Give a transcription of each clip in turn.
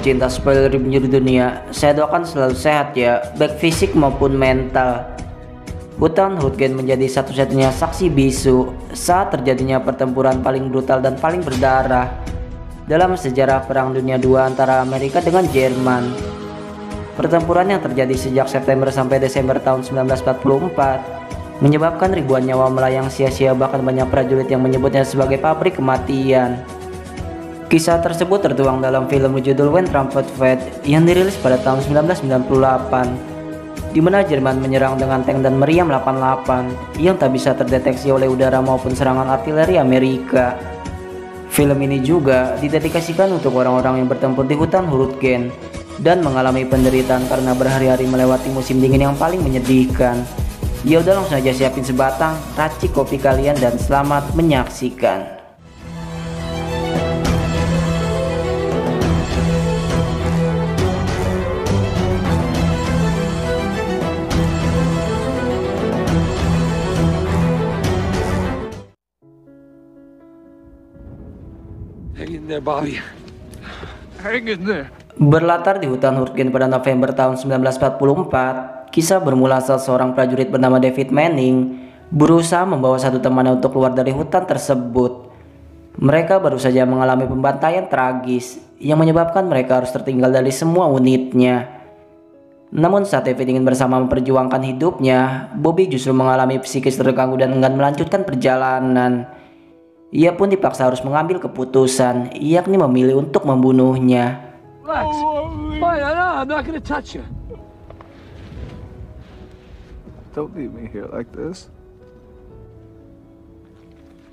pecinta spoiler di penjuru dunia, saya doakan selalu sehat ya, baik fisik maupun mental. Hutan Hurtgen menjadi satu-satunya saksi bisu saat terjadinya pertempuran paling brutal dan paling berdarah dalam sejarah Perang Dunia II antara Amerika dengan Jerman. Pertempuran yang terjadi sejak September sampai Desember tahun 1944 menyebabkan ribuan nyawa melayang sia-sia, bahkan banyak prajurit yang menyebutnya sebagai pabrik kematian. Kisah tersebut tertuang dalam film berjudul When Trumpet Fed yang dirilis pada tahun 1998, di mana Jerman menyerang dengan tank dan meriam 88 yang tak bisa terdeteksi oleh udara maupun serangan artileri Amerika. Film ini juga didedikasikan untuk orang-orang yang bertempur di hutan Hurtgen dan mengalami penderitaan karena berhari-hari melewati musim dingin yang paling menyedihkan. Ya udah, langsung aja siapin sebatang, racik kopi kalian dan selamat menyaksikan. Hang in there, Bobby. Hang in there. Berlatar di hutan Hurtgen pada November tahun 1944, kisah bermula saat seorang prajurit bernama David Manning berusaha membawa satu temannya untuk keluar dari hutan tersebut. Mereka baru saja mengalami pembantaian tragis yang menyebabkan mereka harus tertinggal dari semua unitnya. Namun saat David ingin bersama memperjuangkan hidupnya, Bobby justru mengalami psikis terganggu dan enggan melanjutkan perjalanan. Ia pun dipaksa harus mengambil keputusan, yakni memilih untuk membunuhnya. Relax. Fine, I'm not gonna touch you. Don't leave me here like this.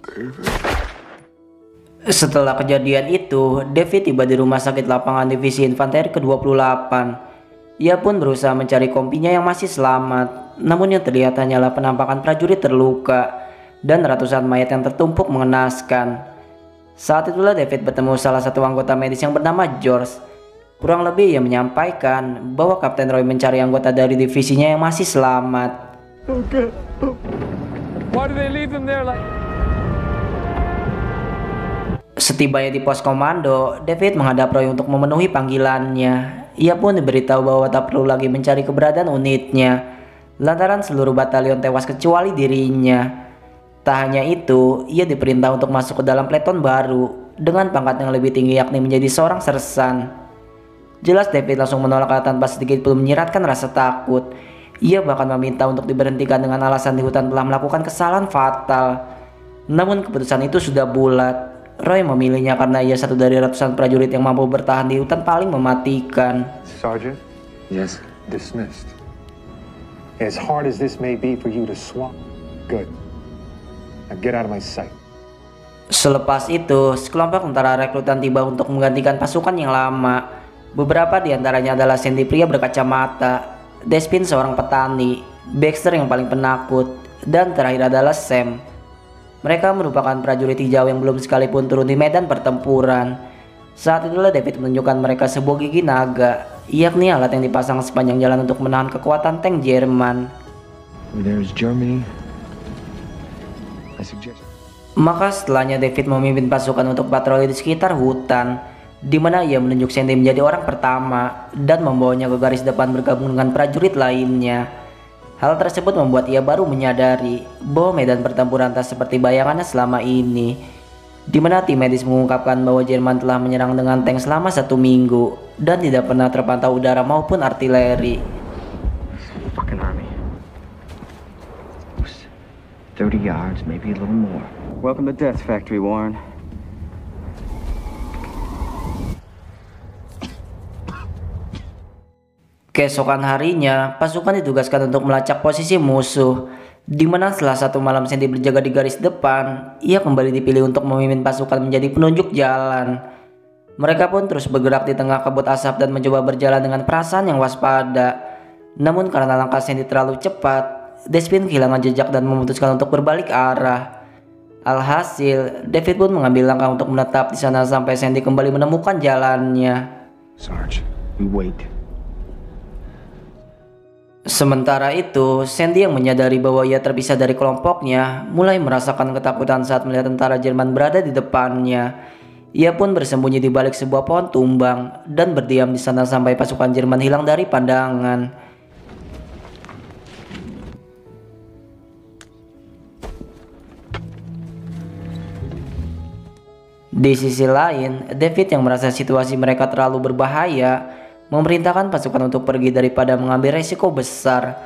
David. Setelah kejadian itu, David tiba di rumah sakit lapangan divisi infanteri ke-28. Ia pun berusaha mencari kompinya yang masih selamat, namun yang terlihat hanyalah penampakan prajurit terluka dan ratusan mayat yang tertumpuk mengenaskan. Saat itulah David bertemu salah satu anggota medis yang bernama George. Kurang lebih ia menyampaikan bahwa Kapten Roy mencari anggota dari divisinya yang masih selamat. Okay. Why do they leave them there like... Setibanya di pos komando, David menghadap Roy untuk memenuhi panggilannya. Ia pun diberitahu bahwa tak perlu lagi mencari keberadaan unitnya, lantaran seluruh batalion tewas kecuali dirinya. Tak hanya itu, ia diperintah untuk masuk ke dalam peleton baru dengan pangkat yang lebih tinggi, yakni menjadi seorang sersan. Jelas David langsung menolak tanpa sedikit pun menyiratkan rasa takut. Ia bahkan meminta untuk diberhentikan dengan alasan di hutan telah melakukan kesalahan fatal. Namun keputusan itu sudah bulat. Roy memilihnya karena ia satu dari ratusan prajurit yang mampu bertahan di hutan paling mematikan. Sergeant? Yes. Dismissed. As hard as this may be for you to swallow, good. Now get out of my sight. Selepas itu, sekelompok tentara rekrutan tiba untuk menggantikan pasukan yang lama. Beberapa di antaranya adalah Sandy, pria berkacamata, Despin, seorang petani, Baxter yang paling penakut, dan terakhir adalah Sam. Mereka merupakan prajurit hijau yang belum sekalipun turun di medan pertempuran. Saat itulah David menunjukkan mereka sebuah gigi naga, yakni alat yang dipasang sepanjang jalan untuk menahan kekuatan tank Jerman. Maka setelahnya David memimpin pasukan untuk patroli di sekitar hutan, di mana ia menunjuk Sandy menjadi orang pertama dan membawanya ke garis depan bergabung dengan prajurit lainnya. Hal tersebut membuat ia baru menyadari bahwa medan pertempuran tak seperti bayangannya selama ini, di mana tim medis mengungkapkan bahwa Jerman telah menyerang dengan tank selama 1 minggu dan tidak pernah terpantau udara maupun artileri. Fucking army. 30 yards, maybe a little more. Welcome to Death Factory, Warren. Keesokan harinya, pasukan ditugaskan untuk melacak posisi musuh, di mana setelah 1 malam Sandy berjaga di garis depan, ia kembali dipilih untuk memimpin pasukan menjadi penunjuk jalan. Mereka pun terus bergerak di tengah kabut asap dan mencoba berjalan dengan perasaan yang waspada. Namun karena langkah Sandy terlalu cepat, Despin kehilangan jejak dan memutuskan untuk berbalik arah. Alhasil, David pun mengambil langkah untuk menetap di sana sampai Sandy kembali menemukan jalannya. Sarge, we wait. Sementara itu, Sandy yang menyadari bahwa ia terpisah dari kelompoknya mulai merasakan ketakutan saat melihat tentara Jerman berada di depannya. Ia pun bersembunyi di balik sebuah pohon tumbang dan berdiam di sana sampai pasukan Jerman hilang dari pandangan. Di sisi lain, David yang merasa situasi mereka terlalu berbahaya, memerintahkan pasukan untuk pergi daripada mengambil resiko besar.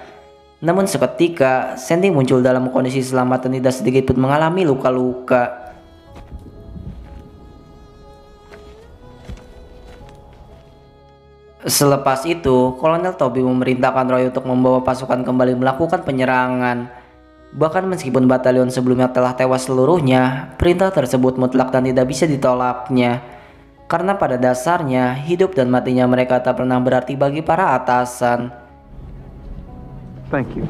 Namun seketika, Sandy muncul dalam kondisi selamat dan tidak sedikit pun mengalami luka-luka. Selepas itu, Kolonel Toby memerintahkan Roy untuk membawa pasukan kembali melakukan penyerangan. Bahkan meskipun batalion sebelumnya telah tewas seluruhnya, perintah tersebut mutlak dan tidak bisa ditolaknya. Karena pada dasarnya, hidup dan matinya mereka tak pernah berarti bagi para atasan. Thank you.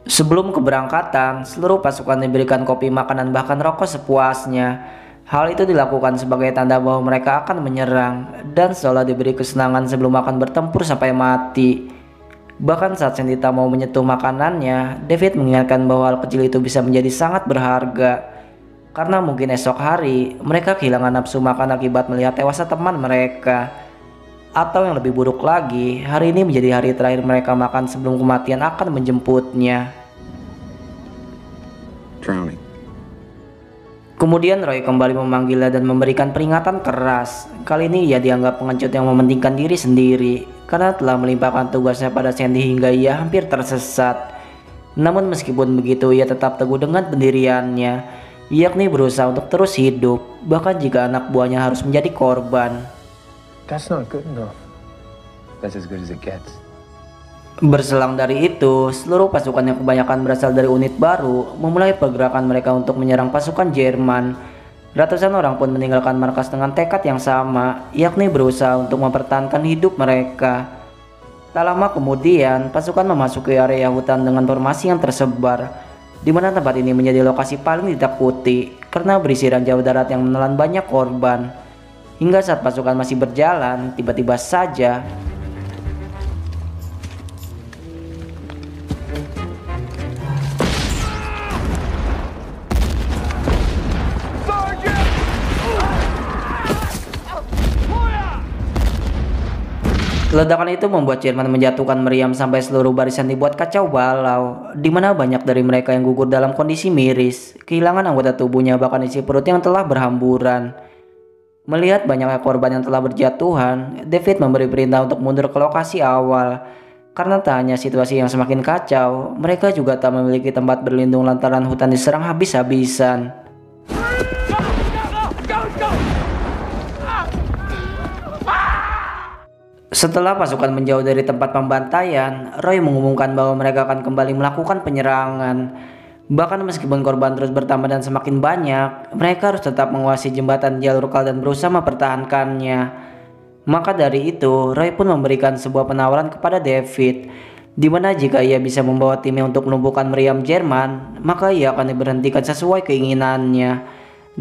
Sebelum keberangkatan, seluruh pasukan diberikan kopi, makanan, bahkan rokok sepuasnya. Hal itu dilakukan sebagai tanda bahwa mereka akan menyerang dan seolah diberi kesenangan sebelum akan bertempur sampai mati. Bahkan saat Sandy tak mau menyentuh makanannya, David mengingatkan bahwa hal kecil itu bisa menjadi sangat berharga. Karena mungkin esok hari mereka kehilangan nafsu makan akibat melihat tewasnya teman mereka. Atau yang lebih buruk lagi, hari ini menjadi hari terakhir mereka makan sebelum kematian akan menjemputnya. Drowning. Kemudian Roy kembali memanggilnya dan memberikan peringatan keras. Kali ini ia dianggap pengecut yang mementingkan diri sendiri karena telah melimpahkan tugasnya pada Sandy hingga ia hampir tersesat. Namun meskipun begitu, ia tetap teguh dengan pendiriannya, yakni berusaha untuk terus hidup, bahkan jika anak buahnya harus menjadi korban. That's not good enough. That's as good as it gets. Berselang dari itu, seluruh pasukan yang kebanyakan berasal dari unit baru memulai pergerakan mereka untuk menyerang pasukan Jerman. Ratusan orang pun meninggalkan markas dengan tekad yang sama, yakni berusaha untuk mempertahankan hidup mereka. Tak lama kemudian, pasukan memasuki area hutan dengan formasi yang tersebar, di mana tempat ini menjadi lokasi paling ditakuti karena berisi ranjau darat yang menelan banyak korban. Hingga saat pasukan masih berjalan, tiba-tiba saja ledakan itu membuat Jerman menjatuhkan meriam sampai seluruh barisan dibuat kacau balau, di mana banyak dari mereka yang gugur dalam kondisi miris, kehilangan anggota tubuhnya bahkan isi perut yang telah berhamburan. Melihat banyaknya korban yang telah berjatuhan, David memberi perintah untuk mundur ke lokasi awal. Karena tak hanya situasi yang semakin kacau, mereka juga tak memiliki tempat berlindung lantaran hutan diserang habis-habisan. Setelah pasukan menjauh dari tempat pembantaian, Roy mengumumkan bahwa mereka akan kembali melakukan penyerangan. Bahkan meskipun korban terus bertambah dan semakin banyak, mereka harus tetap menguasai jembatan jalur kal dan berusaha mempertahankannya. Maka dari itu, Roy pun memberikan sebuah penawaran kepada David, di mana jika ia bisa membawa timnya untuk melumpuhkan meriam Jerman, maka ia akan diberhentikan sesuai keinginannya.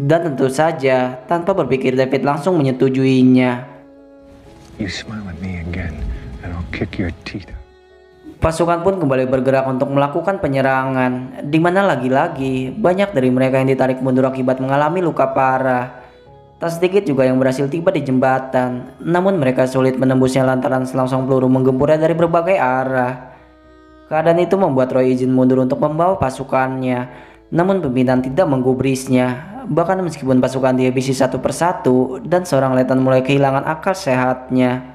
Dan tentu saja, tanpa berpikir David langsung menyetujuinya. You smile at me again, and I'll kick your teeth out. Pasukan pun kembali bergerak untuk melakukan penyerangan, di mana lagi-lagi banyak dari mereka yang ditarik mundur akibat mengalami luka parah. Tak sedikit juga yang berhasil tiba di jembatan, namun mereka sulit menembusnya lantaran selongsong peluru menggempurnya dari berbagai arah. Keadaan itu membuat Roy izin mundur untuk membawa pasukannya, namun pimpinan tidak menggubrisnya. Bahkan meskipun pasukan dihabisi satu persatu dan seorang letnan mulai kehilangan akal sehatnya.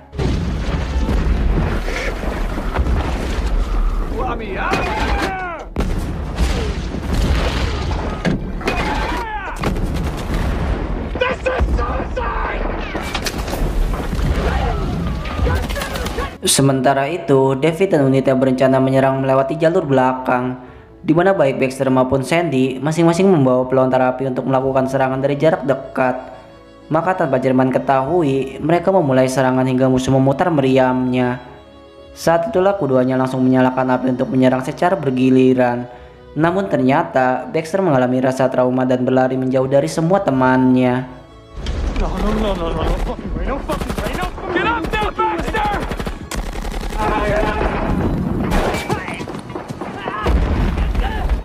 Sementara itu, David dan unitnya berencana menyerang melewati jalur belakang, di mana baik Baxter maupun Sandy masing-masing membawa pelontar api untuk melakukan serangan dari jarak dekat. Maka tanpa Jerman ketahui, mereka memulai serangan hingga musuh memutar meriamnya. Saat itulah keduanya langsung menyalakan api untuk menyerang secara bergiliran. Namun ternyata Baxter mengalami rasa trauma dan berlari menjauh dari semua temannya. Get up there, Baxter!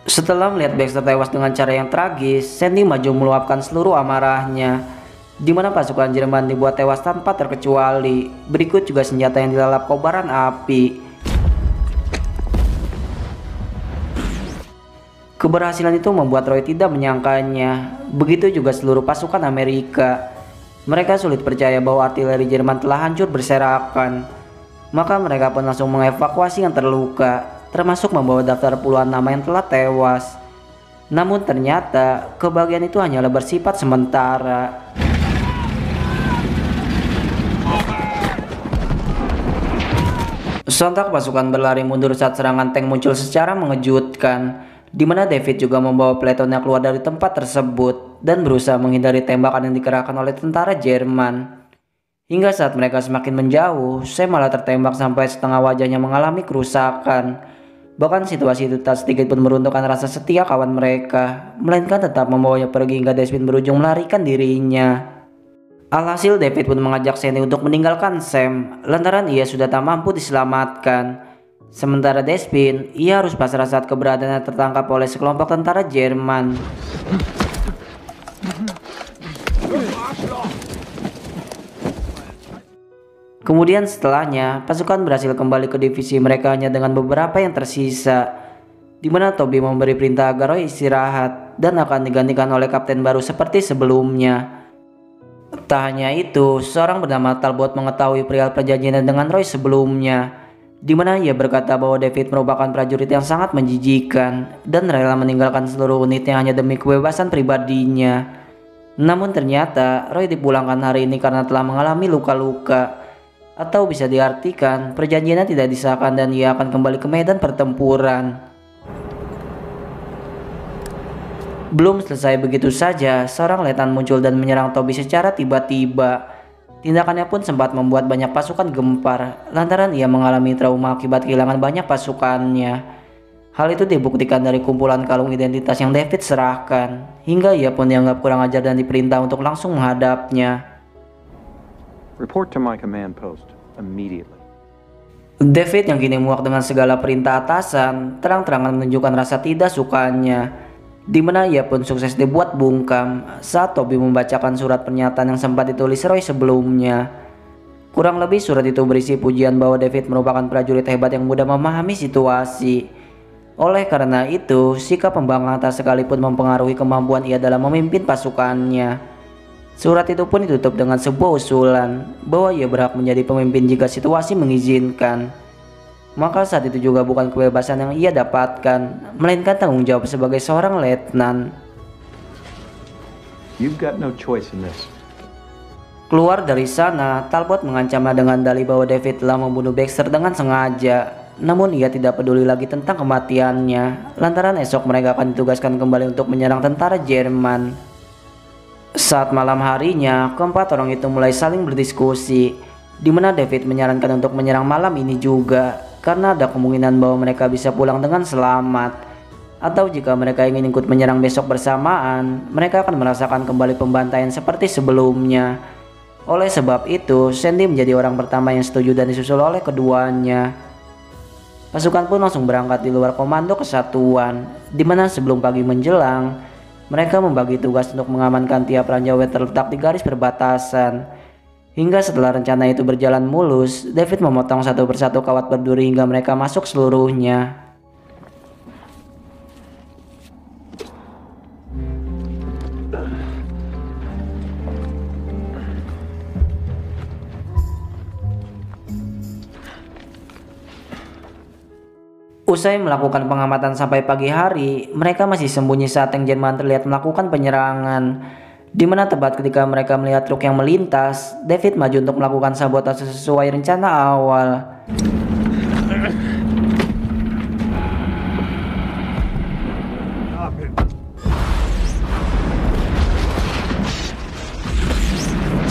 Setelah Setelah melihat Baxter tewas dengan cara yang tragis, Sandy maju meluapkan seluruh amarahnya, di mana pasukan Jerman dibuat tewas tanpa terkecuali. Berikut juga senjata yang dilalap kobaran api. Keberhasilan itu membuat Roy tidak menyangkanya. Begitu juga seluruh pasukan Amerika. Mereka sulit percaya bahwa artileri Jerman telah hancur berserakan. Maka mereka pun langsung mengevakuasi yang terluka, termasuk membawa daftar puluhan nama yang telah tewas. Namun ternyata kebahagiaan itu hanyalah bersifat sementara. Sontak pasukan berlari mundur saat serangan tank muncul secara mengejutkan, di mana David juga membawa peletonnya keluar dari tempat tersebut dan berusaha menghindari tembakan yang dikerahkan oleh tentara Jerman. Hingga saat mereka semakin menjauh, Sam malah tertembak sampai setengah wajahnya mengalami kerusakan. Bahkan situasi itu tak sedikit pun meruntuhkan rasa setia kawan mereka, melainkan tetap membawanya pergi hingga Desmond berujung melarikan dirinya. Alhasil David pun mengajak Sandy untuk meninggalkan Sam, lantaran ia sudah tak mampu diselamatkan. Sementara Despin, ia harus pasrah saat keberadaannya tertangkap oleh sekelompok tentara Jerman. Kemudian setelahnya, pasukan berhasil kembali ke divisi mereka hanya dengan beberapa yang tersisa, di mana Toby memberi perintah agar Roy istirahat dan akan digantikan oleh kapten baru seperti sebelumnya. Tak hanya itu, seorang bernama Talbot mengetahui perihal perjanjian dengan Roy sebelumnya, di mana ia berkata bahwa David merupakan prajurit yang sangat menjijikan dan rela meninggalkan seluruh unitnya hanya demi kebebasan pribadinya. Namun ternyata Roy dipulangkan hari ini karena telah mengalami luka-luka, atau bisa diartikan perjanjiannya tidak disahkan dan ia akan kembali ke medan pertempuran. Belum selesai begitu saja, seorang letnan muncul dan menyerang Toby secara tiba-tiba. Tindakannya pun sempat membuat banyak pasukan gempar, lantaran ia mengalami trauma akibat kehilangan banyak pasukannya. Hal itu dibuktikan dari kumpulan kalung identitas yang David serahkan, hingga ia pun dianggap kurang ajar dan diperintah untuk langsung menghadapnya. Report to my command post immediately. David yang kini muak dengan segala perintah atasan, terang-terangan menunjukkan rasa tidak sukanya, di mana ia pun sukses dibuat bungkam saat Toby membacakan surat pernyataan yang sempat ditulis Roy sebelumnya. Kurang lebih surat itu berisi pujian bahwa David merupakan prajurit hebat yang mudah memahami situasi. Oleh karena itu, sikap pembangkang atas sekalipun mempengaruhi kemampuan ia dalam memimpin pasukannya. Surat itu pun ditutup dengan sebuah usulan bahwa ia berhak menjadi pemimpin jika situasi mengizinkan. Maka saat itu juga bukan kebebasan yang ia dapatkan, melainkan tanggung jawab sebagai seorang letnan. You've got no choice in this. Keluar dari sana, Talbot mengancamnya dengan dalih bahwa David telah membunuh Baxter dengan sengaja. Namun ia tidak peduli lagi tentang kematiannya, lantaran esok mereka akan ditugaskan kembali untuk menyerang tentara Jerman. Saat malam harinya, keempat orang itu mulai saling berdiskusi, di mana David menyarankan untuk menyerang malam ini juga, karena ada kemungkinan bahwa mereka bisa pulang dengan selamat. Atau jika mereka ingin ikut menyerang besok bersamaan, mereka akan merasakan kembali pembantaian seperti sebelumnya. Oleh sebab itu, Sandy menjadi orang pertama yang setuju dan disusul oleh keduanya. Pasukan pun langsung berangkat di luar komando kesatuan, di mana sebelum pagi menjelang, mereka membagi tugas untuk mengamankan tiap ranjau yang terletak di garis perbatasan. Hingga setelah rencana itu berjalan mulus, David memotong satu persatu kawat berduri hingga mereka masuk seluruhnya. Usai melakukan pengamatan sampai pagi hari, mereka masih sembunyi saat tank Jerman terlihat melakukan penyerangan. Di mana tepat ketika mereka melihat truk yang melintas, David maju untuk melakukan sabotase sesuai rencana awal.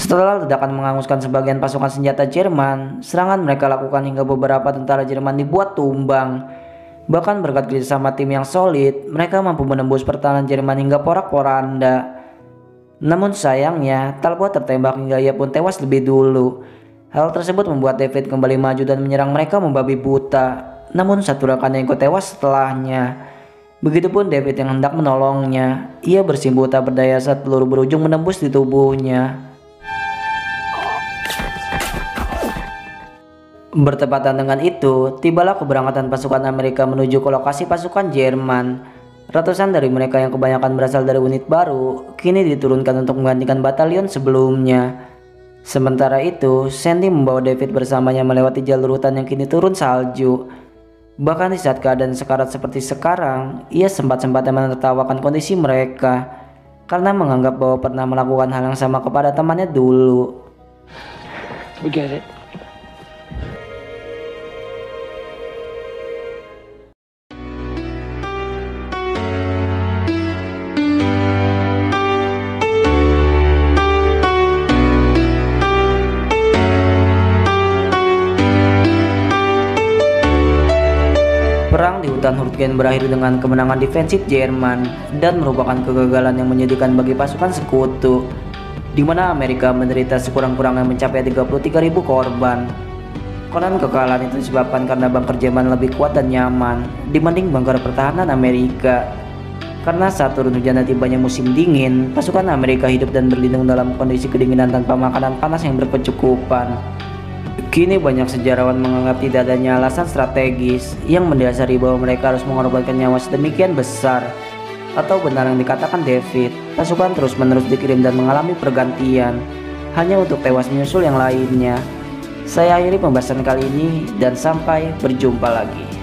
Setelah ledakan menghanguskan sebagian pasukan senjata Jerman, serangan mereka lakukan hingga beberapa tentara Jerman dibuat tumbang. Bahkan berkat kerjasama tim yang solid, mereka mampu menembus pertahanan Jerman hingga porak-poranda. Namun sayangnya, Talbot tertembak hingga ia pun tewas lebih dulu. Hal tersebut membuat David kembali maju dan menyerang mereka membabi buta. Namun satu rekannya ikut tewas setelahnya. Begitupun David yang hendak menolongnya. Ia bersimpuh tak berdaya saat peluru berujung menembus di tubuhnya. Bertepatan dengan itu, tibalah keberangkatan pasukan Amerika menuju ke lokasi pasukan Jerman. Ratusan dari mereka yang kebanyakan berasal dari unit baru, kini diturunkan untuk menggantikan batalion sebelumnya. Sementara itu, Sandy membawa David bersamanya melewati jalur hutan yang kini turun salju. Bahkan di saat keadaan sekarat seperti sekarang, ia sempat-sempatnya menertawakan kondisi mereka karena menganggap bahwa pernah melakukan hal yang sama kepada temannya dulu. We get it. Perang di hutan Hurtgen berakhir dengan kemenangan defensif Jerman dan merupakan kegagalan yang menyedihkan bagi pasukan sekutu, di mana Amerika menderita sekurang-kurangnya mencapai 33.000 korban. Konon kekalahan itu disebabkan karena bunker Jerman lebih kuat dan nyaman dibanding bunker pertahanan Amerika. Karena saat turun hujan dan tibanya musim dingin, pasukan Amerika hidup dan berlindung dalam kondisi kedinginan tanpa makanan panas yang berkecukupan. Kini banyak sejarawan menganggap tidak adanya alasan strategis yang mendasari bahwa mereka harus mengorbankan nyawa sedemikian besar. Atau benar yang dikatakan David, pasukan terus-menerus dikirim dan mengalami pergantian hanya untuk tewas menyusul yang lainnya. Saya akhiri pembahasan kali ini dan sampai berjumpa lagi.